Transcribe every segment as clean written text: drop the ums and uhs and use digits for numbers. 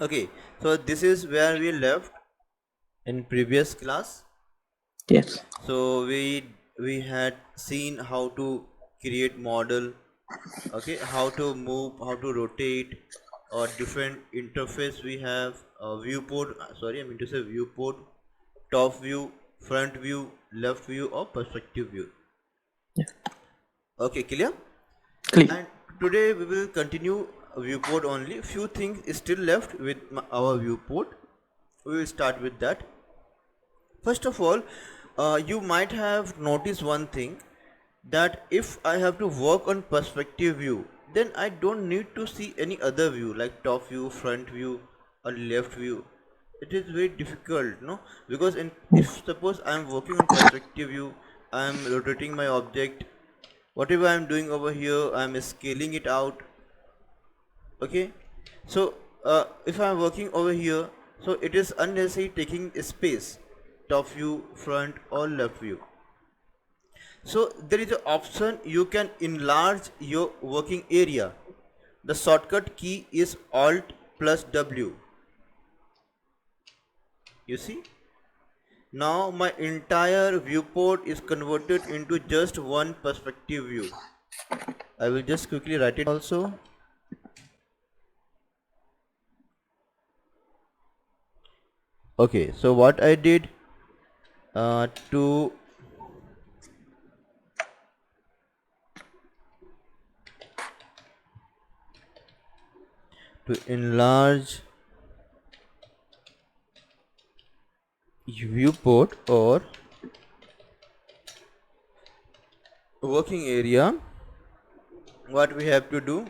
Okay, so this is where we left in previous class. Yes. So we had seen how to create model, okay, how to move, how to rotate, or different interface we have, viewport. Sorry, I mean to say viewport, top view, front view, left view, or perspective view. Yeah. Okay, clear. Clear. And today we will continue viewport only. Few things is still left with our viewport. We will start with that. First of all, you might have noticed one thing, that if I have to work on perspective view, then I don't need to see any other view like top view, front view, or left view. It is very difficult, no? Because Yeah. if suppose I am working on perspective view, I am rotating my object. Whatever I am doing over here, I am scaling it out. Okay, so if I am working over here, so it is unnecessary taking space, top view, front, or left view. So there is an option you can enlarge your working area. The shortcut key is Alt plus W. You see? Now my entire viewport is converted into just one perspective view. I will just quickly write it also. Okay, so what I did, to enlarge viewport or working area, what we have to do,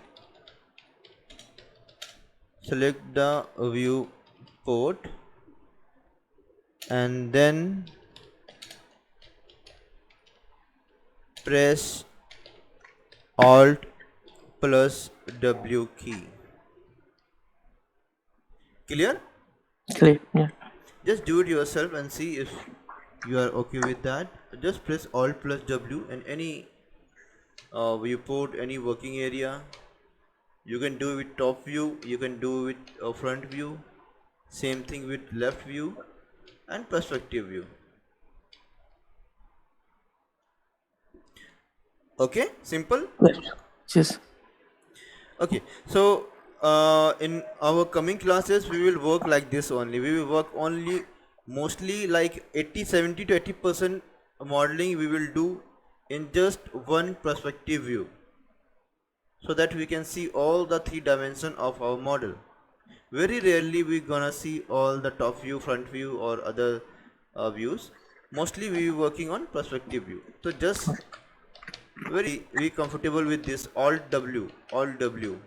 select the viewport and then press Alt plus W key. Clear? Clear. Yeah. Just do it yourself and see if you are okay with that. Just press Alt plus W and any viewport, any working area. You can do with top view, you can do with front view. Same thing with left view and perspective view. Okay, simple. Yes. Yes. Okay, so in our coming classes we will work like this only. We will work only mostly like 80, 70 to 80% modeling we will do in just one perspective view, so that we can see all the three dimension of our model. Very rarely we gonna see all the top view, front view, or other views. Mostly we working on perspective view. So just very comfortable with this Alt W, Alt W.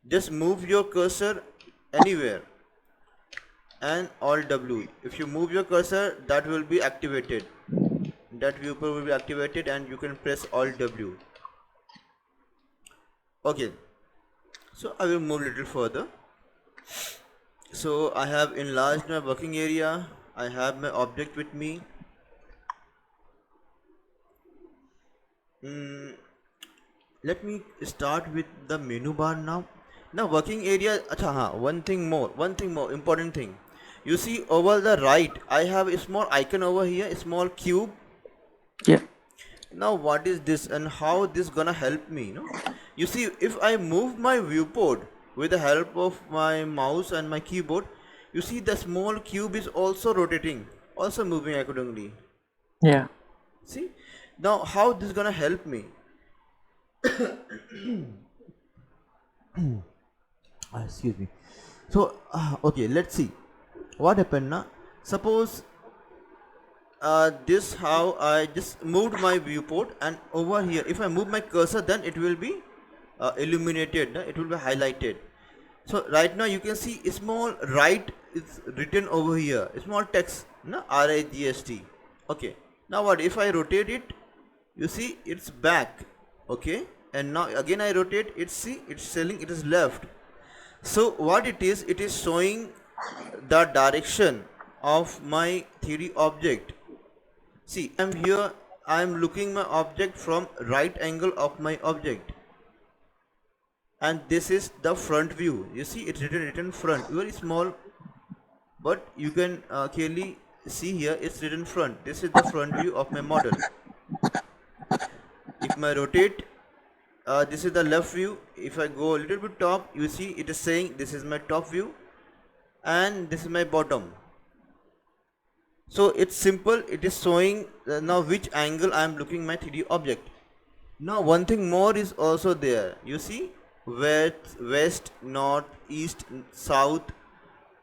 Just move your cursor anywhere and Alt W. If you move your cursor, that will be activated. That viewport will be activated and you can press Alt W. Okay, so I will move little further. So I have enlarged my working area. I have my object with me. Mm, let me start with the menu bar now. Now working area, acha, one thing more, important thing. You see over the right, I have a small icon over here, a small cube. Yeah. Now what is this and how this gonna help me, you see, if I move my viewport with the help of my mouse and my keyboard, you see the small cube is also rotating, also moving accordingly. Yeah. See, now how this gonna help me? Excuse me. So okay, let's see what happened now. Suppose this how I just moved my viewport, and over here if I move my cursor, then it will be illuminated, it will be highlighted. So right now you can see a small right is written over here, a small text, no, RIGST. Okay, now what if I rotate it? You see it's back. Okay, and now again I rotate it, see it's telling it is left. So what it is showing the direction of my 3D object. See, I'm here, I'm looking my object from right angle of my object. and this is the front view. You see it's written front, very small, but you can clearly see here it's written front. This is the front view of my model. If I rotate, this is the left view. If I go a little bit top, you see it is saying this is my top view and this is my bottom. So it's simple, it is showing now which angle I am looking my 3D object. Now one thing more is also there. You see west, north, east, south.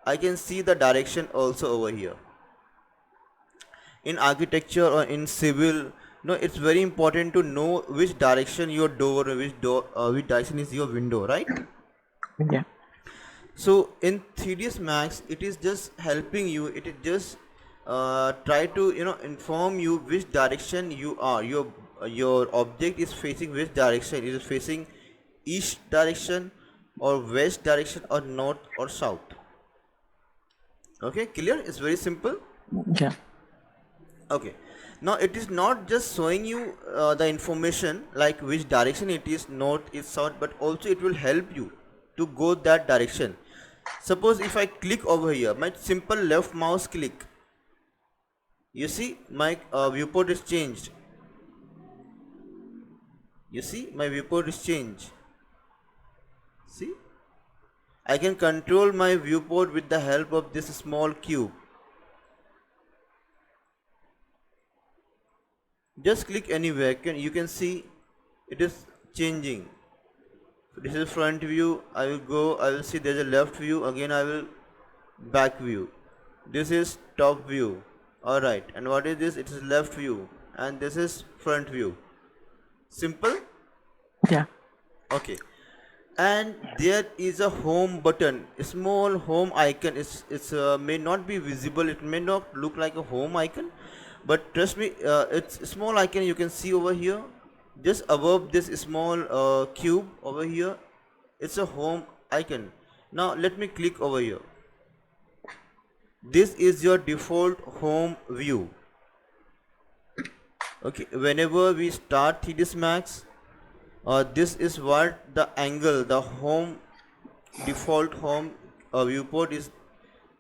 I can see the direction also over here. In architecture or in civil, no, it's very important to know which direction your door, which direction is your window, right? Yeah. So in 3ds Max, it is just helping you. It is just try to inform you which direction you are. Your object is facing which direction. It is facing east direction or west direction or north or south. Okay, clear? It's very simple. Yeah. Okay, now it is not just showing you the information like which direction it is, north is south, but also it will help you to go that direction. Suppose if I click over here, my simple left mouse click, you see my viewport is changed. You see my viewport is changed. See, I can control my viewport with the help of this small cube. Just click anywhere, you can see it is changing. This is front view. I will go, I will see there's a left view, again I will back view. This is top view. Alright, and what is this? It is left view, and this is front view. Simple? Yeah. Okay. And there is a home button, a small home icon. It's may not be visible, it may not look like a home icon, but trust me, it's a small icon you can see over here, just above this small cube over here. It's a home icon. Now let me click over here. This is your default home view. Okay, whenever we start 3ds Max, this is what the angle, the home, default home viewport is,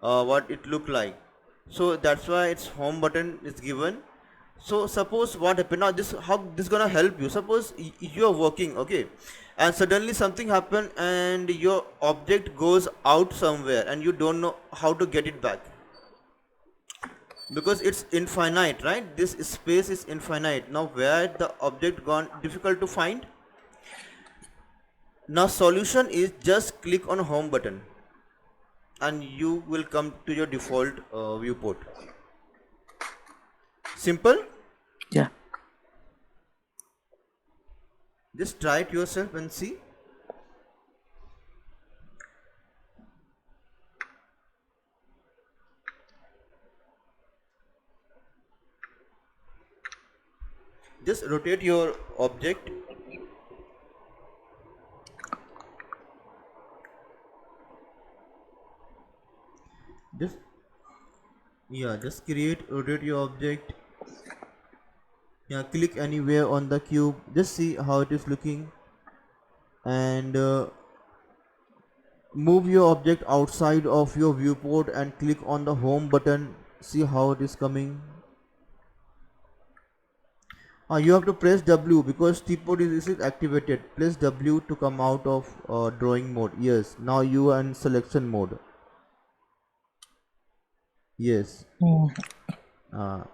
what it look like. So that's why its home button is given. So suppose what happened now, this how this gonna help you. Suppose you are working, okay, and suddenly something happened and your object goes out somewhere and you don't know how to get it back, because it's infinite, right? This space is infinite. Now where the object gone, difficult to find. Now solution is just click on home button and you will come to your default viewport. Simple. Yeah. Just try it yourself and see. Just rotate your object. Just, yeah, just rotate your object. Yeah, click anywhere on the cube, just see how it is looking, and move your object outside of your viewport and click on the home button. See how it is coming. You have to press W because T-port is activated. Press W to come out of drawing mode. Yes, now you are in selection mode. Yes. Mm. uh,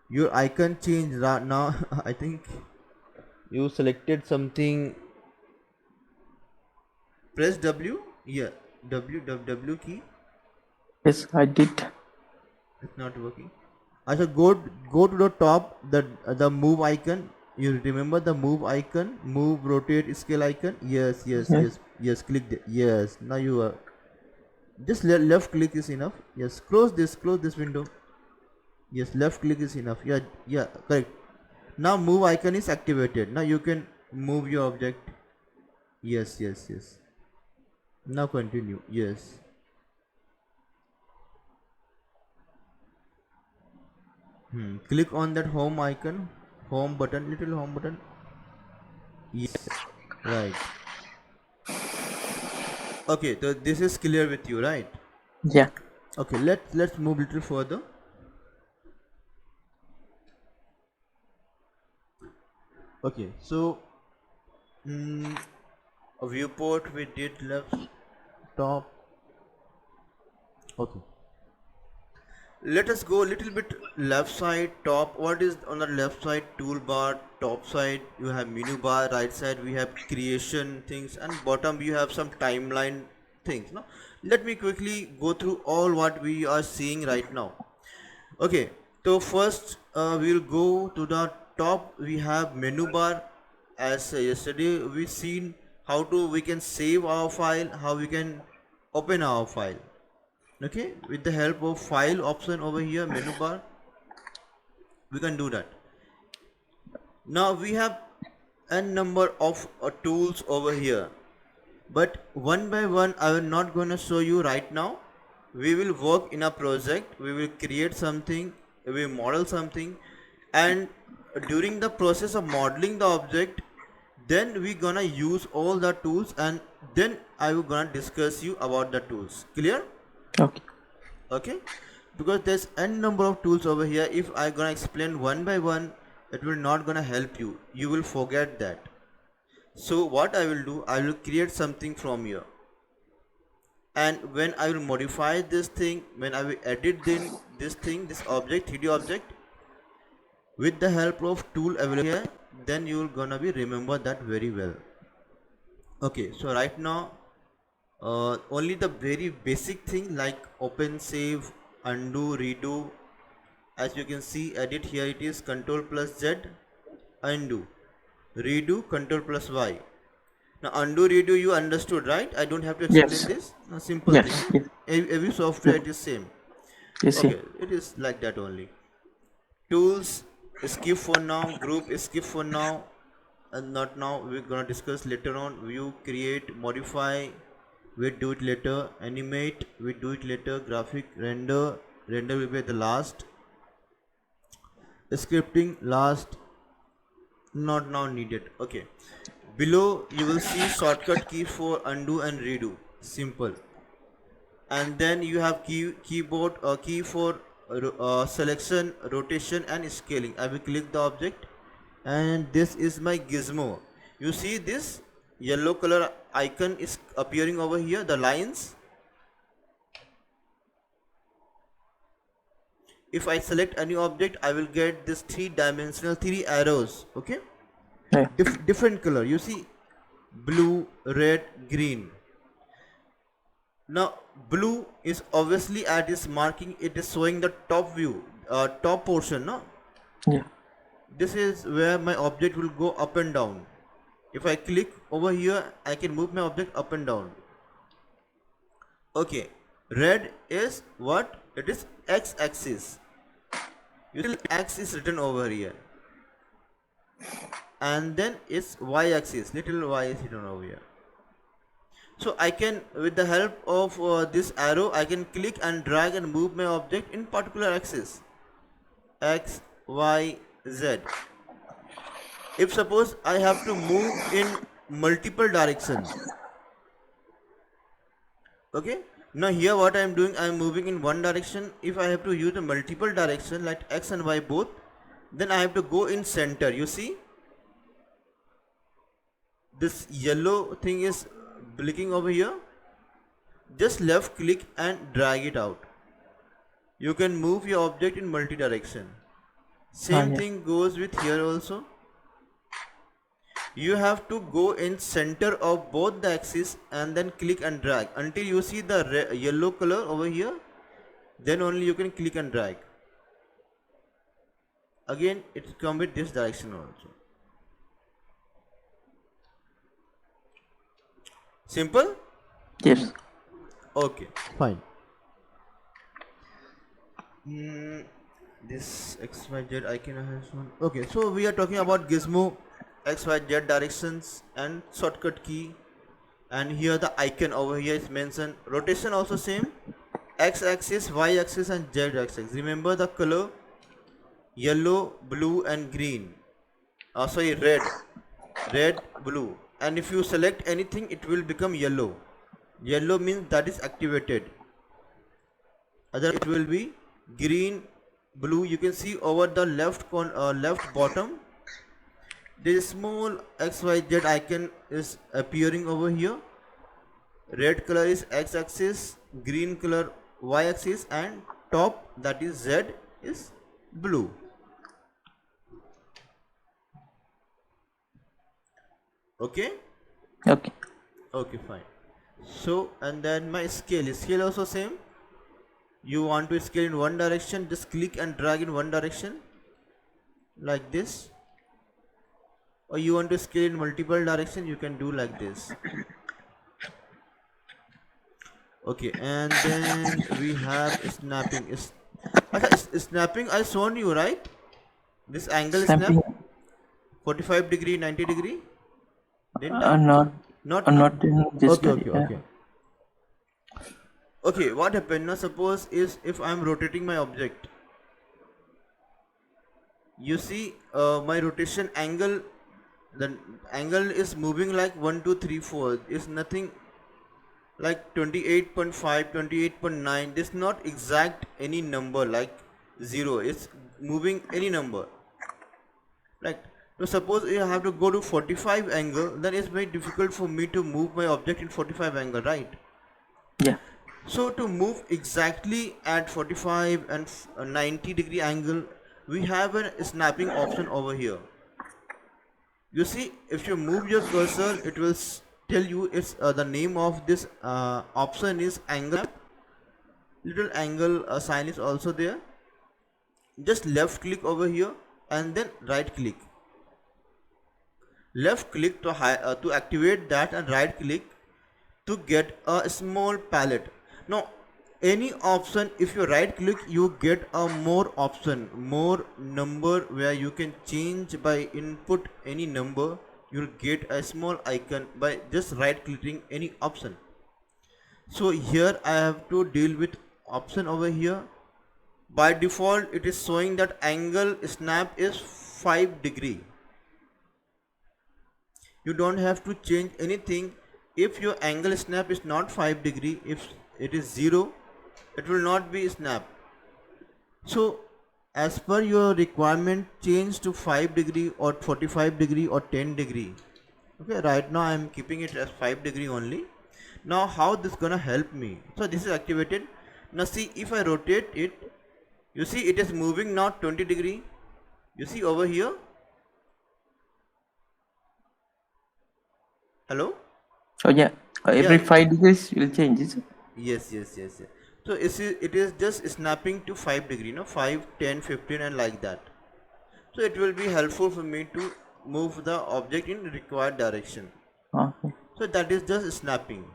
your icon changed right now. I think you selected something. Press W. Yeah, W key. Yes, I did. It's not working. I should go to the top, the move icon. You remember the move icon, move, rotate, scale icon. Yes, yes, Yes. yes, yes. Click the, yes. Now you are just left click is enough. Yes, close this window. Yes, left click is enough. Yeah, yeah, correct. Now move icon is activated. Now you can move your object. Yes, yes, yes. Now continue. Yes. Click on that home icon, home button, little home button. Yes, right. Okay, so this is clear with you, right? Yeah. Okay, let's move little further. Okay, so a viewport we did left top. Okay, let us go a little bit left side top. What is on the left side? Toolbar. Top side you have menu bar. Right side we have creation things, and bottom you have some timeline things. No, let me quickly go through all what we are seeing right now. Okay, so first we'll go to the top. We have menu bar. As yesterday we seen how to we can save our file, how we can open our file. Okay, with the help of file option over here, menu bar, we can do that. Now we have n number of tools over here, but one by one I will not gonna show you right now. We will work in a project, we will create something, we will model something, and during the process of modeling the object, then we gonna use all the tools, and then I will gonna discuss you about the tools. Clear? Okay. Okay, because there's n number of tools over here. If I gonna explain one by one, it will not gonna help you, you will forget that. So what I will do, I will create something from here, and when I will modify this thing, when I will edit this thing, this object, 3D object, with the help of tool available here, then you will gonna be remember that very well. Okay, so right now only the very basic thing like open, save, undo, redo. As you can see, edit, here it is control plus Z, undo, redo, control plus Y. Now undo, redo you understood, right? I don't have to explain Yes. this. A simple Yes. thing. Yes. Every software Yes. it is same. Yes. Okay, it is like that only. Tools skip for now, group skip for now, and not now. We're gonna discuss later on. View, create, modify, we do it later. Animate, we do it later. Graphic, render, render will be at the last. Scripting last, not now needed. Okay, below you will see shortcut key for undo and redo, simple. And then you have keyboard key for selection, rotation and scaling. I will click the object, and this is my gizmo. You see this yellow color icon is appearing over here, the lines. If I select any object, I will get this three-dimensional 3 arrows. Okay, Yeah. different color. You see, blue, red, green. Now blue is obviously at its marking, it is showing the top view, top portion. No, Yeah. this is where my object will go up and down. If I click over here, I can move my object up and down. Okay, red is what? It is x-axis. Little x is written over here, and then it's y-axis. Little y is written over here. So I can, with the help of this arrow, I can click and drag and move my object in particular axis, x, y, z. If suppose I have to move in multiple directions, okay, now here what I am doing, I am moving in one direction. If I have to use a multiple direction like x and y both, then I have to go in center. You see, this yellow thing is blinking over here. Just left click and drag it out. You can move your object in multi direction. Same Yeah. thing goes with here also. You have to go in center of both the axis and then click and drag until you see the yellow color over here, then only you can click and drag. Again it come with this direction also. Simple? Yes. Okay, fine. This XYZ icon has one. Okay, so we are talking about gizmo, XYZ directions and shortcut key, and here the icon over here is mentioned. Rotation also same, x axis, y axis and z axis. Remember the color, yellow, blue and green. Sorry, red, blue. And if you select anything, it will become yellow. Yellow means that is activated. Other it will be green, blue. You can see over the left bottom, this small XYZ icon is appearing over here. Red color is x-axis, green color y-axis, and top, that is Z, is blue. Okay. Okay. Okay, fine. So, and then my scale also same. You want to scale in one direction, just click and drag in one direction like this, or you want to scale in multiple direction, you can do like this. Okay, and then we have snapping. Snapping I shown you, right? This angle Snapping. snap, 45 degree, 90 degree. Didn't I? Not. Not. Not in this Okay, study. okay, okay. Okay, what happened now? Suppose is if I am rotating my object, you see my rotation angle, the angle is moving like 1 2 3 4. Is nothing like 28.5, 28.9. This not exact any number like 0. It's moving any number. Like, so suppose I have to go to 45 angle, then it's very difficult for me to move my object in 45 angle, right? Yeah. So to move exactly at 45 and 90 degree angle, we have a snapping option over here. You see, if you move your cursor, it will tell you it's the name of this option is angle snap. Little angle sign is also there. Just left click over here and then right click. Left click to activate that, and right click to get a small palette. Now any option, if you right click, you get a more option, more number, where you can change by input any number. You'll get a small icon by just right clicking any option. So here I have to deal with option over here. By default it is showing that angle snap is 5 degree. You don't have to change anything. If your angle snap is not 5 degree, if it is 0, it will not be snap. So as per your requirement, change to 5 degree or 45 degree or 10 degree. Okay, right now I am keeping it as 5 degree only. Now how this gonna help me? So this is activated. Now see, if I rotate it, you see it is moving now 20 degree. You see over here. Hello? Oh yeah. Every Yeah. 5 degrees will change. Is it? Yes. So it is just snapping to 5 degree, 5, 10, 15 and like that. So it will be helpful for me to move the object in required direction. Okay. So that is just snapping.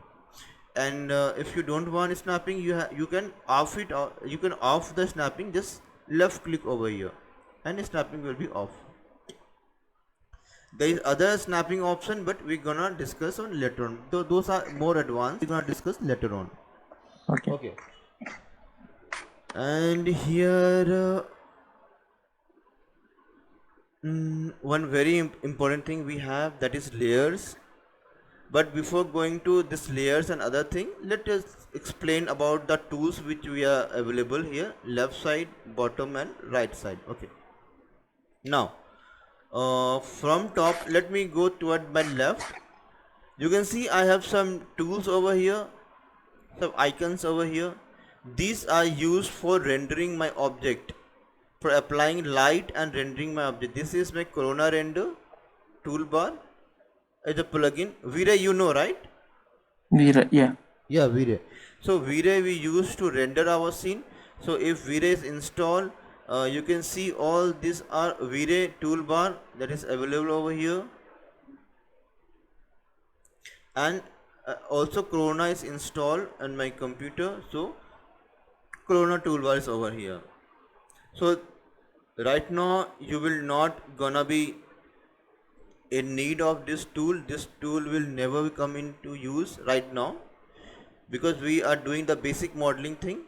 And if you don't want snapping, you can off it, or you can off the snapping. Just left click over here and snapping will be off. There is other snapping option, but we're gonna discuss on later on. So those are more advanced. We're gonna discuss later on. Okay. Okay. And here one very important thing we have, that is layers. But before going to this layers and other thing, let us explain about the tools which we are available here: left side, bottom and right side. Okay. Now from top, let me go toward my left. You can see I have some tools over here, some icons over here. These are used for rendering my object, for applying light and rendering my object. This is my Corona Render toolbar. It's a plugin. V-Ray, you know, right? Yeah. Yeah, V-Ray. So V-Ray we use to render our scene. So if V-Ray is installed, you can see all these are V-Ray toolbar that is available over here. And also Corona is installed on my computer, so Corona toolbar is over here. So right now you will not gonna be in need of this tool. This tool will never come into use right now, because we are doing the basic modeling thing.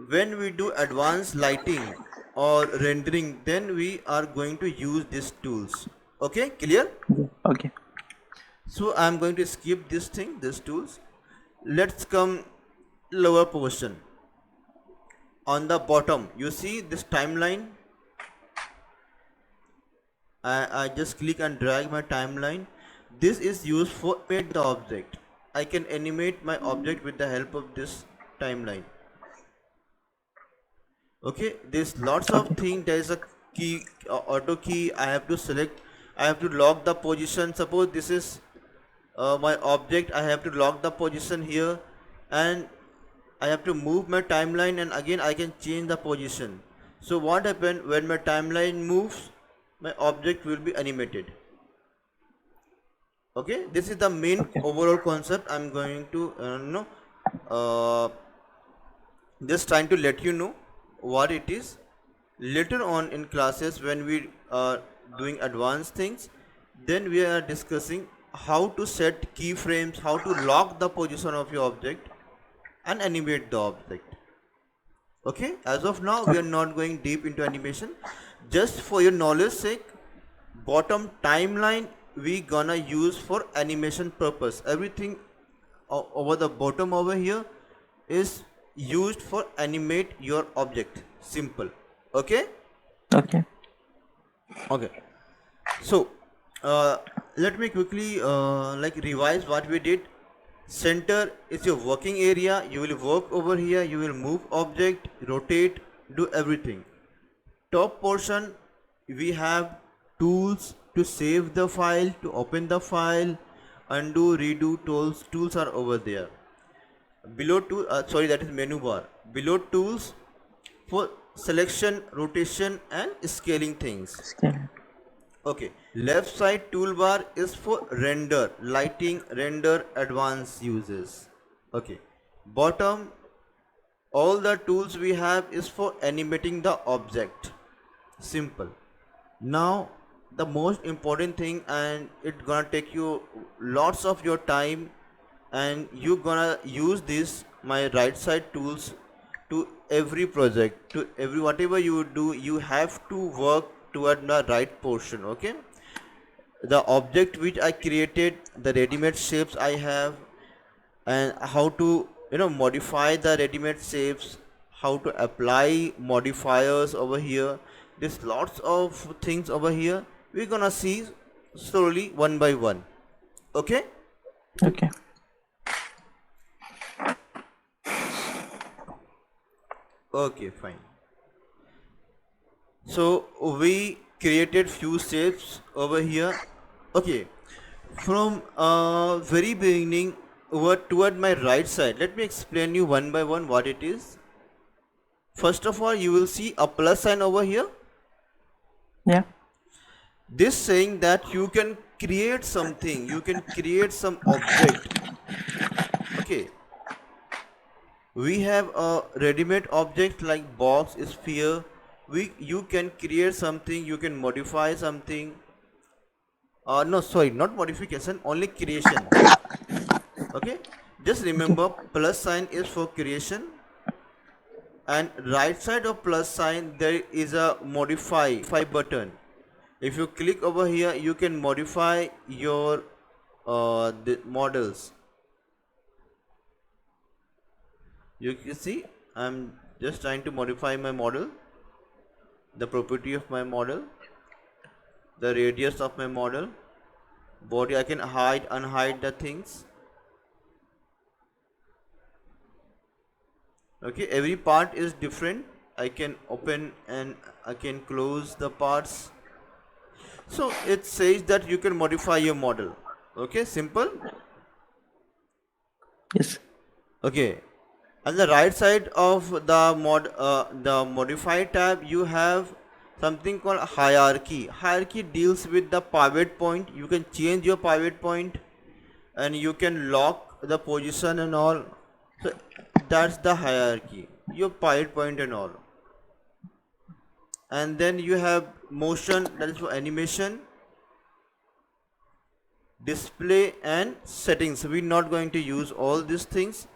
when we do advanced lighting or rendering, then we are going to use these tools. Okay, clear? Yeah. Okay. So I'm going to skip this thing, these tools. Let's come lower portion. On the bottom, you see this timeline. I just click and drag my timeline. This is used for animate the object. I can animate my object with the help of this timeline. Okay, there's lots of Okay. things. There is a key, auto key. I have to select. I have to lock the position. Suppose this is my object. I have to lock the position here, and I have to move my timeline, and again I can change the position. So what happens when my timeline moves? My object will be animated. Okay, this is the main Okay. overall concept. I'm going to uh, just trying to let you know what it is. Later on in classes, when we are doing advanced things, then we are discussing how to set keyframes, how to lock the position of your object and animate the object. Okay, as of now we are not going deep into animation. Just for your knowledge sake, bottom timeline we gonna use for animation purpose. Everything over the bottom over here is used for animate your object. Simple. Okay. Okay. Okay, so let me quickly like revise what we did. Center is your working area. You will work over here. You will move object, rotate, do everything. Top portion, we have tools to save the file, to open the file, undo, redo. Tools are over there. Below tool, sorry, that is menu bar. Below tools for selection, rotation and scaling things. Scan. Okay, left side toolbar is for render, lighting, render, advanced uses. Okay, bottom, all the tools we have is for animating the object. Simple. Now the most important thing, and it gonna take you lots of your time, and you gonna use this my right side tools to every project, to every whatever you do, you have to work toward the right portion. Okay, the object which I created, the ready-made shapes I have, and how to modify the ready-made shapes, how to apply modifiers over here. There's lots of things over here. We're gonna see slowly one by one. Okay. Okay. Okay, fine. So we created few shapes over here. Okay, from very beginning over toward my right side, let me explain you one by one what it is. First of all, you will see a plus sign over here. Yeah. This saying that you can create something, you can create some object. Okay, we have a ready-made object like box, sphere. You can create something, you can modify something. No, sorry, not modification, only creation. Okay, just remember plus sign is for creation, and right side of plus sign there is a modify button. If you click over here, you can modify your the models. You can see I'm just trying to modify my model, the property of my model, the radius of my model, body. I can hide, unhide the things. Okay, every part is different. I can open and I can close the parts. So it says that you can modify your model. Okay, simple. Yes. Okay, on the right side of the modify tab, you have something called hierarchy. Hierarchy deals with the pivot point. You can change your pivot point, and you can lock the position and all. So that's the hierarchy, your pivot point and all. And then you have motion, that is for animation, display and settings. We're not going to use all these things.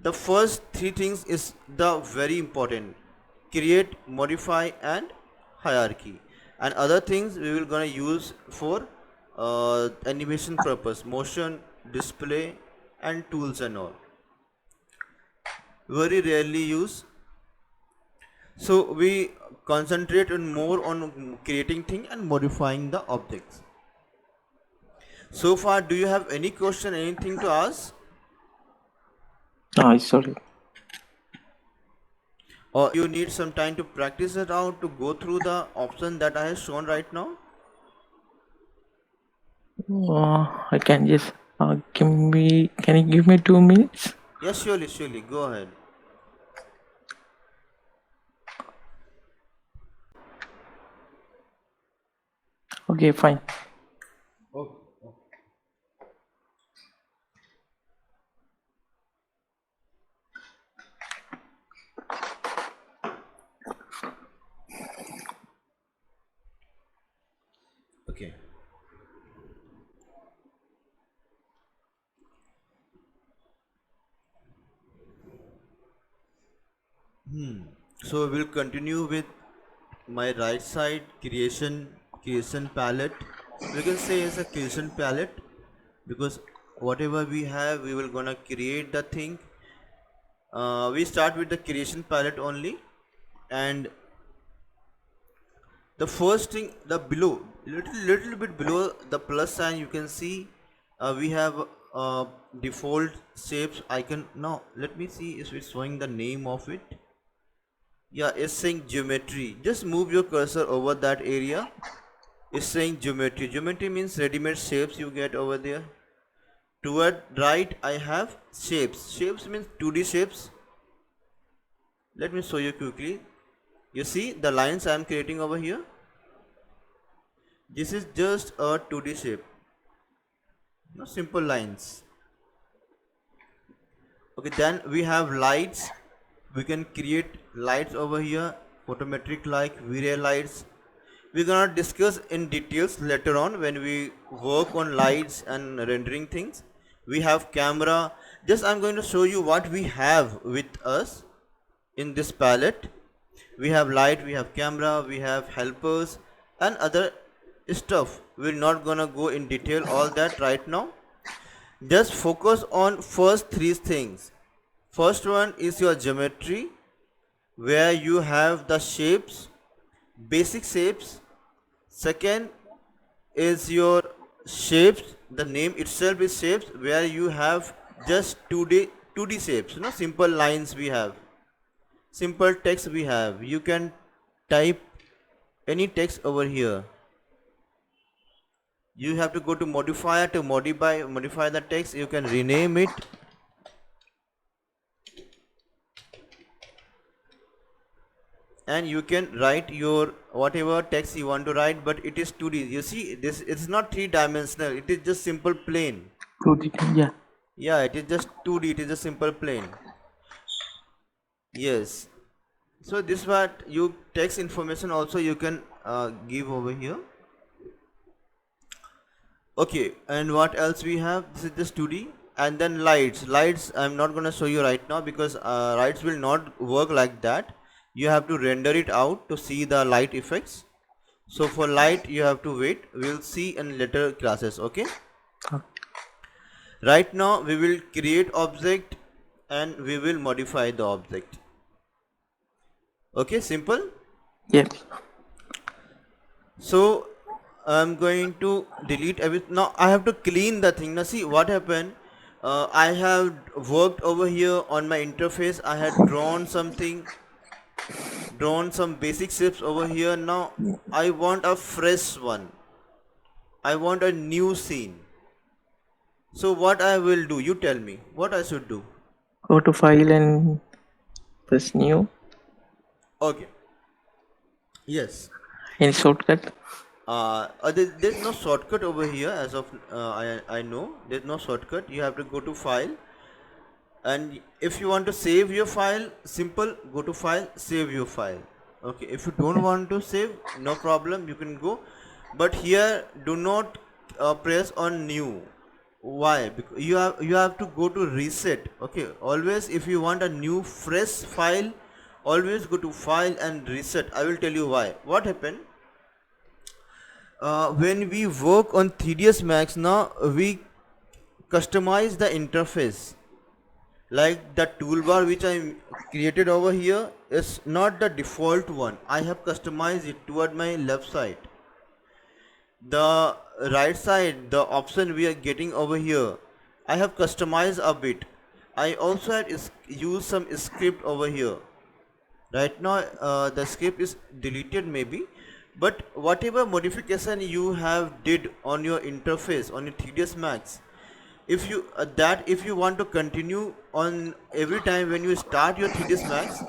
The first three things is the very important: create, modify, and hierarchy. And other things we will gonna use for animation purpose, motion, display, and tools and all. Very rarely use. So we concentrate on more on creating thing and modifying the objects. So far, do you have any question, anything to ask? No, it's sorry. Or you need some time to practice it out to go through the option that I have shown right now? I can just can you give me 2 minutes? Yes, surely, surely. Go ahead. Okay, fine. Okay. So we'll continue with my right side creation palette. We can say it's a creation palette because whatever we have, we will gonna create the thing. We start with the creation palette only, and the first thing, the below, little bit below the plus sign, you can see we have default shapes icon. Now let me see if it's showing the name of it. Yeah, it's saying geometry. Just move your cursor over that area. It's saying geometry. Geometry means ready-made shapes you get over there. Toward right I have shapes. Shapes means 2D shapes. Let me show you quickly. You see the lines I am creating over here? This is just a 2D shape. No, simple lines. Okay, then we have lights. We can create lights over here, photometric like V-Ray lights. We're gonna discuss in details later on when we work on lights and rendering things. We have camera. Just I'm going to show you what we have with us in this palette. We have light, we have camera, we have helpers and other stuff. We're not gonna go in detail all that right now. Just focus on first three things. First one is your geometry, where you have the shapes, basic shapes. Second is your shapes, the name itself is shapes, where you have just 2D shapes, simple lines we have, simple text we have. You can type any text over here. You have to go to modifier to modify the text. You can rename it. And you can write your whatever text you want to write, but it is 2D. You see, this it's not 3-dimensional. It is just simple plane. 2D, yeah. Yeah, it is just 2D. It is a simple plane. Yes. So this what you text information also you can give over here. Okay, and what else we have? This is just 2D. And then lights I'm not gonna show you right now because lights will not work like that. You have to render it out to see the light effects. So for light you have to wait. We'll see in later classes. Okay, Okay. right now we will create object and we will modify the object. Okay, simple. Yes. So I'm going to delete everything. Now I have to clean the thing. Now see what happened. I have worked over here on my interface. I had drawn something, drawn some basic shapes over here. Now I want a fresh one. I want a new scene. So what I will do? You tell me what I should do. Go to file and press new. Okay. Yes. Any shortcut? There's no shortcut over here as of I know there's no shortcut. You have to go to file, and if you want to save your file, simple, go to file, save your file. Okay, if you don't want to save, no problem, you can go, but here do not press on new. Why? Because you have to go to reset. Okay, always if you want a new fresh file, always go to file and reset. I will tell you why. What happened? When we work on 3ds Max now, we customize the interface. Like the toolbar which I created over here is not the default one. I have customized it toward my left side. The right side, the option we are getting over here, I have customized a bit. I also had used some script over here. Right now the script is deleted maybe, but whatever modification you have did on your interface on your 3ds Max, if you want to continue on every time when you start your 3ds Max,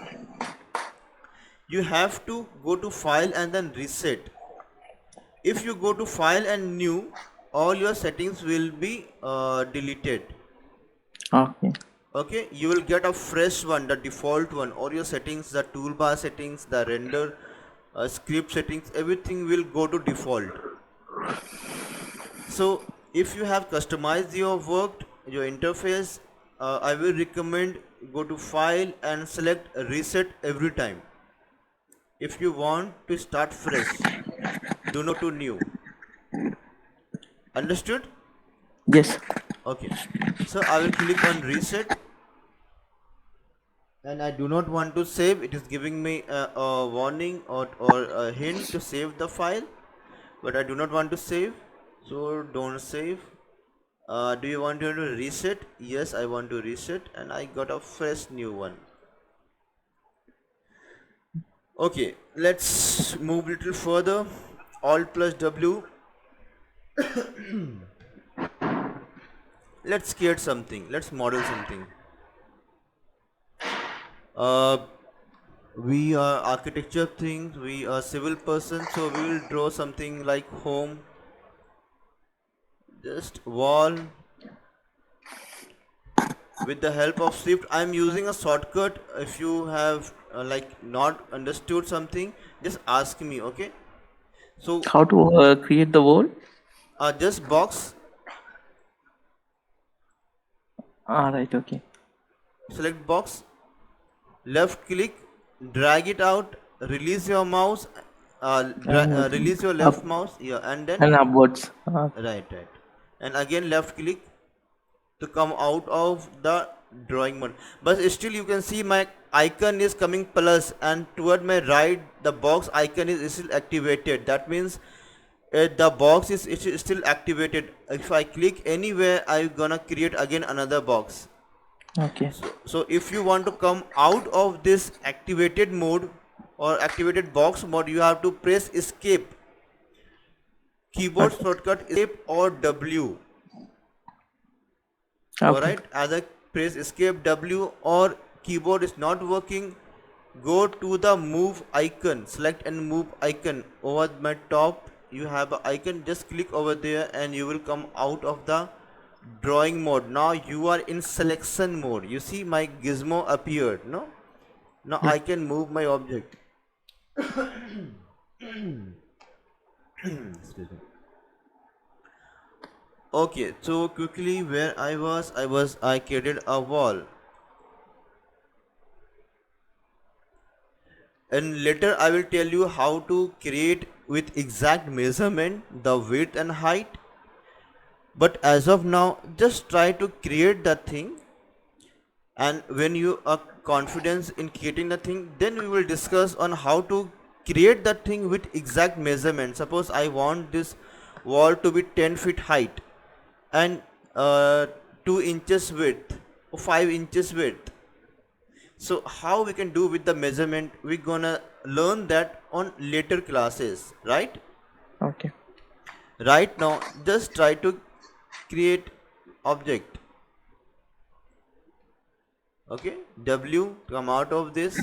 you have to go to file and then reset. If you go to file and new, all your settings will be deleted. Okay. Okay, you will get a fresh one, the default one. All your settings, the toolbar settings, the render script settings, everything will go to default. So if you have customized your work, your interface, I will recommend go to file and select reset every time. If you want to start fresh, do not to new. Understood? Yes. Okay, so I will click on reset, and I do not want to save. It is giving me a warning or a hint to save the file, but I do not want to save, so don't save. Do you want to reset? Yes, I want to reset, and I got a fresh new one. Okay, let's move a little further. Alt plus W. Let's create something. Let's model something. Uh, we are architecture things. We are civil person, so we will draw something like home. Just wall. With the help of Shift, I am using a shortcut. If you have like not understood something, just ask me. Okay. So How to create the wall? just box, Ah, right. Okay. select box, left click, drag it out, release your mouse, And release your up left mouse, yeah, and then and upwards. right, and again left click to come out of the drawing mode. But still you can see my icon is coming plus, and toward my right the box icon is still activated. That means the box is still activated. If I click anywhere, I'm gonna create again another box. Okay. So if you want to come out of this activated mode or activated box mode, you have to press escape, keyboard Okay. shortcut escape or W. Okay. Alright, either press escape W, or keyboard is not working, go to the move icon, select and move icon. Over my top you have an icon, just click over there and you will come out of the drawing mode. Now you are in selection mode. You see my gizmo appeared, no? Now Yeah. I can move my object. Excuse me. Okay, so quickly where I created a wall, and later I will tell you how to create with exact measurement the width and height. But as of now, just try to create that thing, and when you are confident in creating the thing, then we will discuss on how to create that thing with exact measurement. Suppose I want this wall to be 10 feet height and 2 inches width or 5 inches width. So how we can do with the measurement, we're gonna learn that on later classes, right? Okay. Right now just try to create object. Okay, W, come out of this,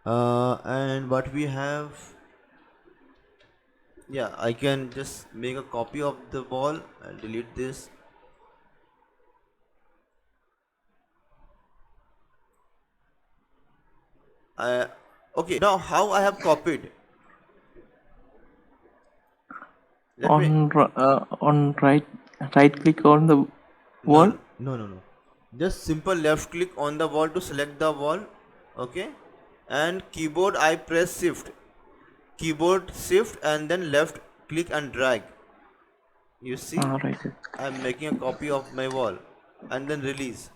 and what we have, yeah, I can just make a copy of the wall and delete this. I Okay, now how I have copied? Let me. On right click on the No, wall. no, no, no, no. Just simple left click on the wall to select the wall. Okay, and keyboard I press shift. Keyboard shift and then left click and drag. You see, Right. I'm making a copy of my wall and then release.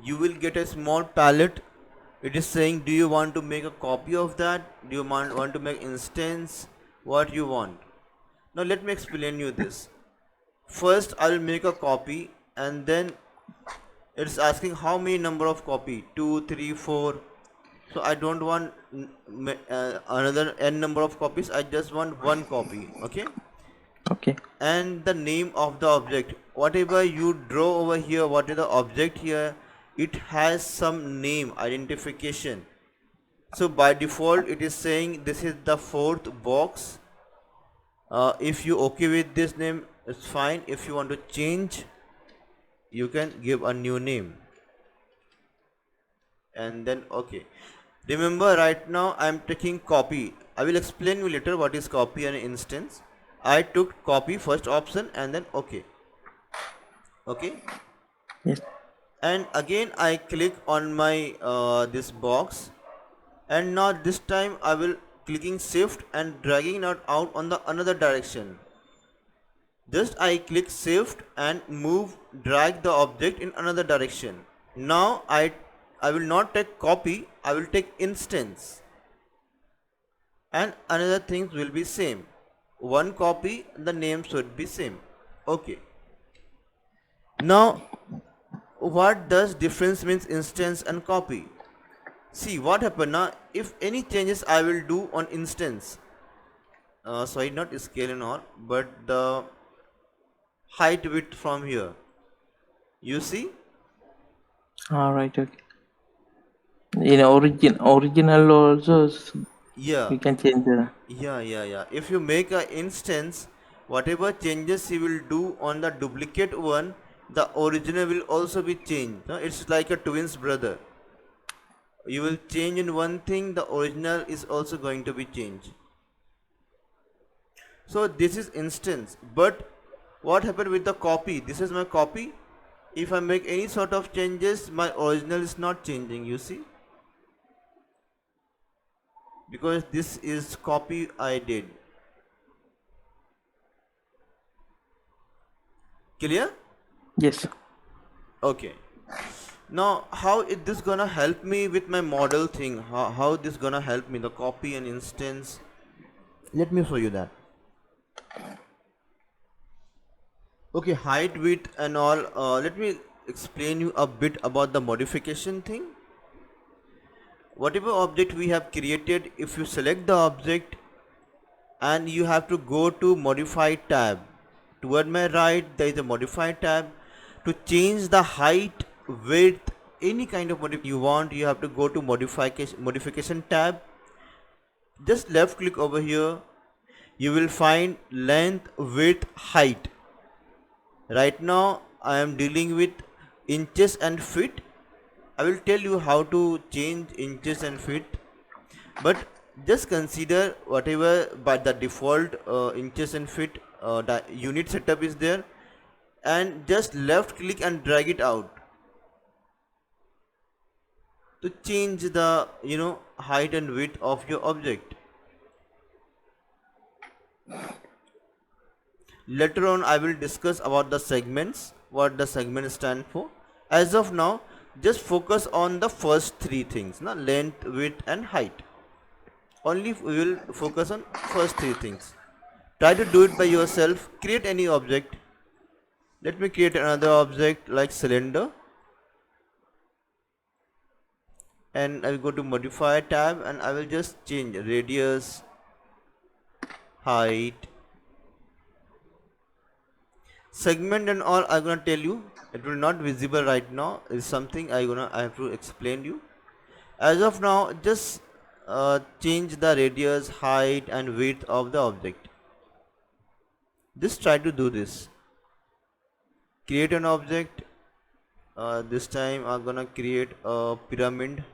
You will get a small palette. It is saying, do you want to make a copy of that? Do you want to make instance? What you want? Now let me explain you this. First, I will make a copy, and then it's asking how many number of copy, 2, 3, 4. So I don't want another n number of copies. I just want one copy. Okay, Okay. and the name of the object, whatever you draw over here, what is the object here, it has some name identification. So by default it is saying this is the fourth box. If you okay with this name, it's fine. If you want to change, you can give a new name, and then okay. Remember, right now I am taking copy. I will explain you later what is copy and instance. I took copy first option and then okay. Okay, Yes. and again I click on my this box, and now this time I will clicking shift and dragging it out on the another direction. Just I click shift and move, drag the object in another direction. Now I will not take copy, I will take instance, and another things will be same. One copy, the name should be same. Okay, now what does difference means instance and copy? See what happen now, if any changes I will do on instance, sorry, not scale and all, but the height width from here, you see. Right. Okay. In original also Yeah, we can change the. yeah. If you make a instance, whatever changes you will do on the duplicate one, the original will also be changed. It's like a twins brother. You will change in one thing, the original is also going to be changed. So this is instance, but what happened with the copy? This is my copy. If I make any sort of changes, my original is not changing, you see, because this is copy I did. Clear? Yes. Okay. Now how is this gonna help me with my model thing? How this gonna help me, the copy and instance? Let me show you that. Okay, height, width and all. Let me explain you a bit about the modification thing. Whatever object we have created, if you select the object and you have to go to modify tab, toward my right there is a modify tab. To change the height, width, any kind of modification you want, you have to go to modification tab. Just left click over here, you will find length, width, height. Right now I am dealing with inches and feet. I will tell you how to change inches and feet, but just consider whatever by the default inches and feet the unit setup is there, and just left click and drag it out to change the height and width of your object. Later on I will discuss about the segments, what the segment stand for. As of now, just focus on the first three things, length, width and height. Only we will focus on first three things. Try to do it by yourself. Create any object. Let me create another object like cylinder, and I will go to modify tab and I will just change radius, height, segment and all. I'm gonna tell you, it will not visible right now, is something I have to explain you. As of now, just change the radius, height and width of the object. Just try to do this. Create an object, This time I'm gonna create a pyramid,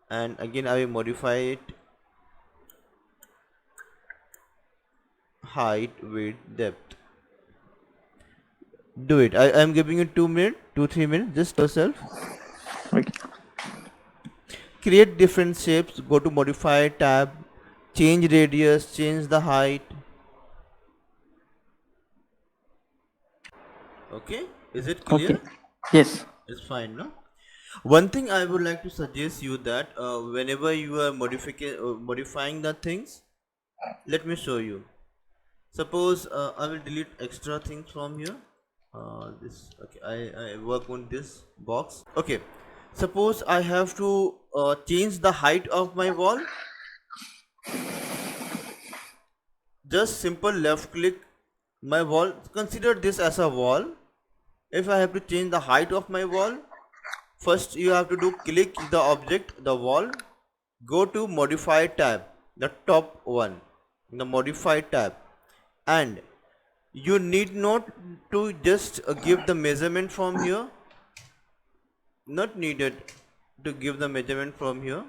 and again I will modify it, height, width, depth. Do it. I am giving you 2 minutes, 2 3 minutes. Just yourself. Okay. Create different shapes. Go to modify tab. Change radius. Change the height. Okay. Is it clear? Okay. Yes. It's fine, no? One thing I would like to suggest you that whenever you are modifying the things, let me show you. Suppose I will delete extra things from here. This okay. I work on this box. Okay. Suppose I have to change the height of my wall. Just simple left click my wall. Consider this as a wall. If I have to change the height of my wall, first you have to do click the object, the wall, go to modify tab, the top one, the modify tab, and you need not to just give the measurement from here, not needed to give the measurement from here,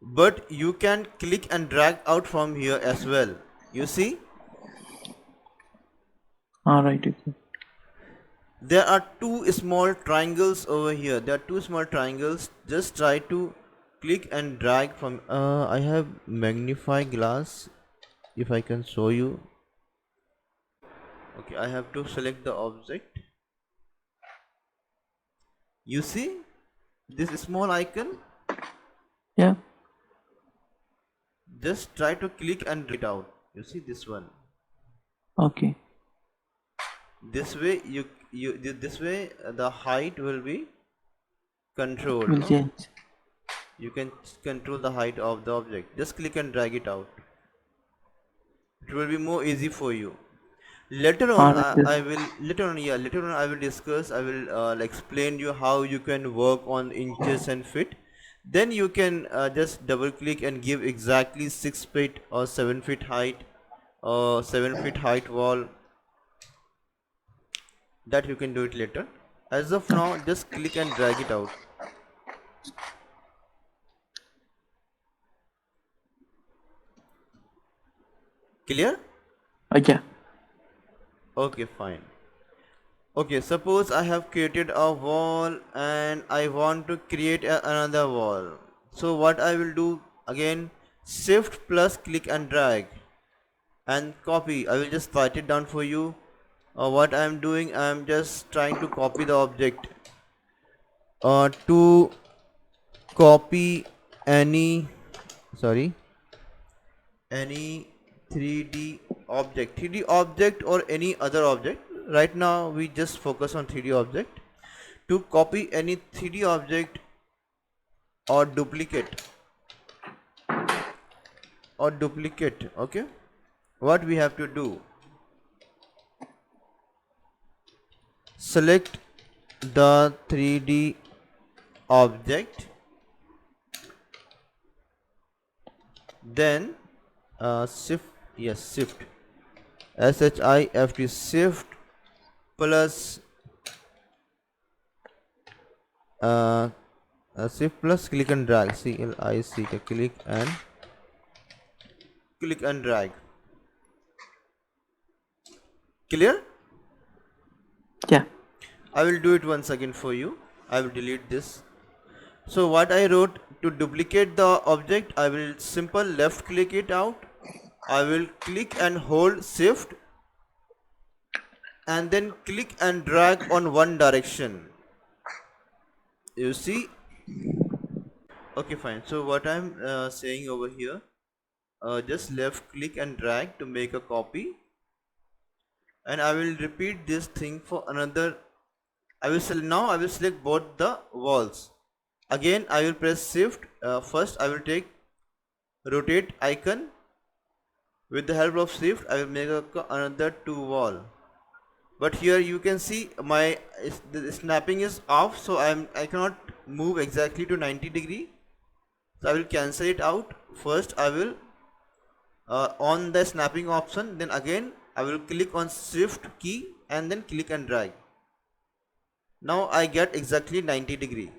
but you can click and drag out from here as well. You see, Alright. Okay. there are two small triangles over here. There are two small triangles. Just try to click and drag from I have magnify glass, if I can show you. Okay, I have to select the object. You see this small icon? Yeah. Just try to click and drag it out. You see this one? Okay. This way this way the height will be controlled, Will no? change. You can control the height of the object. Just click and drag it out. It will be more easy for you. Later on Alright. Yes. I will later on I will discuss, I will explain you how you can work on inches and feet. Then you can just double click and give exactly 6 feet or 7 feet height or 7 feet height wall. That you can do it later. As of now, just click and drag it out. Clear? Yeah. Okay, fine. Okay, suppose I have created a wall and I want to create another wall. So what I will do, again, shift plus click and drag and copy. I will just write it down for you. What I am doing, I am just trying to copy the object. To copy any 3D object or any other object. Right now we just focus on 3D object. To copy any 3D object or duplicate, okay, what we have to do, select the 3D object, then shift shift shift plus shift plus click and drag, click and drag. Clear? Yeah. I will do it once again for you. I will delete this. So what I wrote, to duplicate the object, I will simple left click it out. I will click and hold shift and then click and drag on one direction. You see? Okay, fine. So what I'm saying over here, just left click and drag to make a copy, and I will repeat this thing for another. I will select both the walls. Again I will press shift. First I will take rotate icon. With the help of shift I will make another 2 wall. But here you can see the snapping is off, so I cannot move exactly to 90 degree. So I will cancel it out. First I will on the snapping option, then again I will click on shift key and then click and drag. Now I get exactly 90°.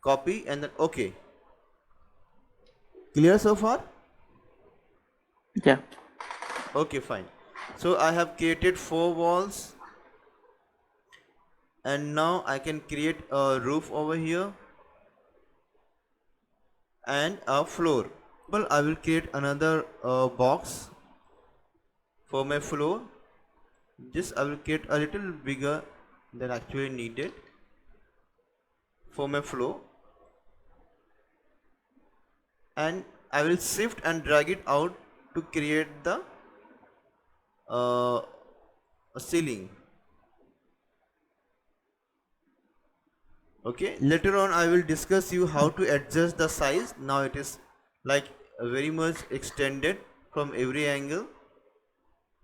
Copy and then OK. Clear so far? Yeah. Okay, fine. So I have created 4 walls, and now I can create a roof over here and a floor. Well, I will create another box for my floor. This I will create a little bigger than actually needed for my floor, and I will shift and drag it out to create the ceiling. Okay, later on I will discuss you how to adjust the size. Now it is like very much extended from every angle.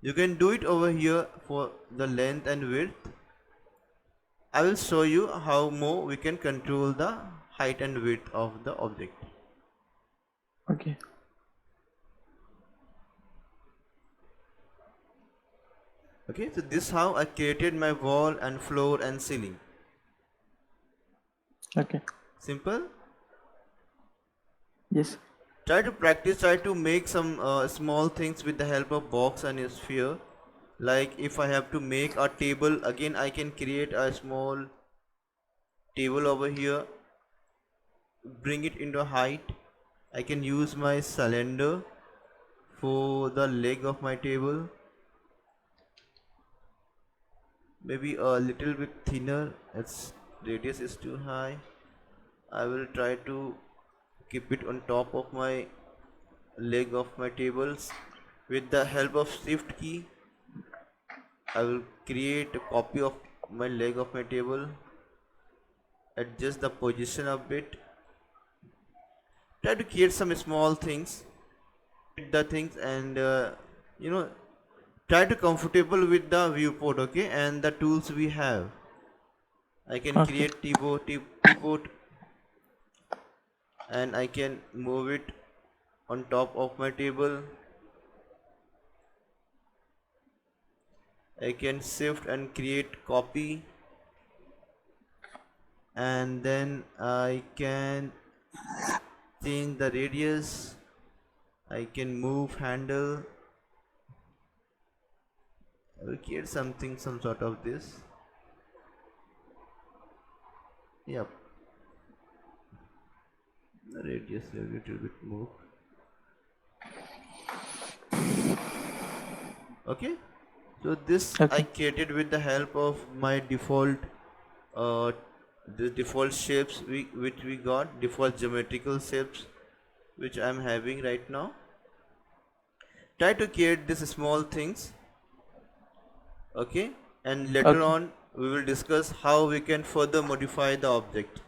You can do it over here for the length and width. I will show you how more we can control the height and width of the object. Okay. Okay, so this is how I created my wall and floor and ceiling. Okay. Simple. Yes. Try to practice, try to make some small things with the help of box and a sphere. Like if I have to make a table, again I can create a small table over here, bring it into height. I can use my cylinder for the leg of my table, maybe a little bit thinner, its radius is too high. I will try to keep it on top of my leg of my tables. With the help of shift key, I will create a copy of my leg of my table, adjust the position a bit, try to create some small things, the things, and you know, try to comfortable with the viewport. Okay, and the tools we have, I can Okay. create teapot, and I can move it on top of my table. I can shift and create copy, and then I can change the radius. I can move handle. I will create something, some sort of this. Yep. The radius a little bit move. Okay. So this I Okay. created with the help of my default uh, the default shapes which we got, default geometrical shapes which I am having right now. Try to create these small things. Okay, and later Okay. on we will discuss how we can further modify the object.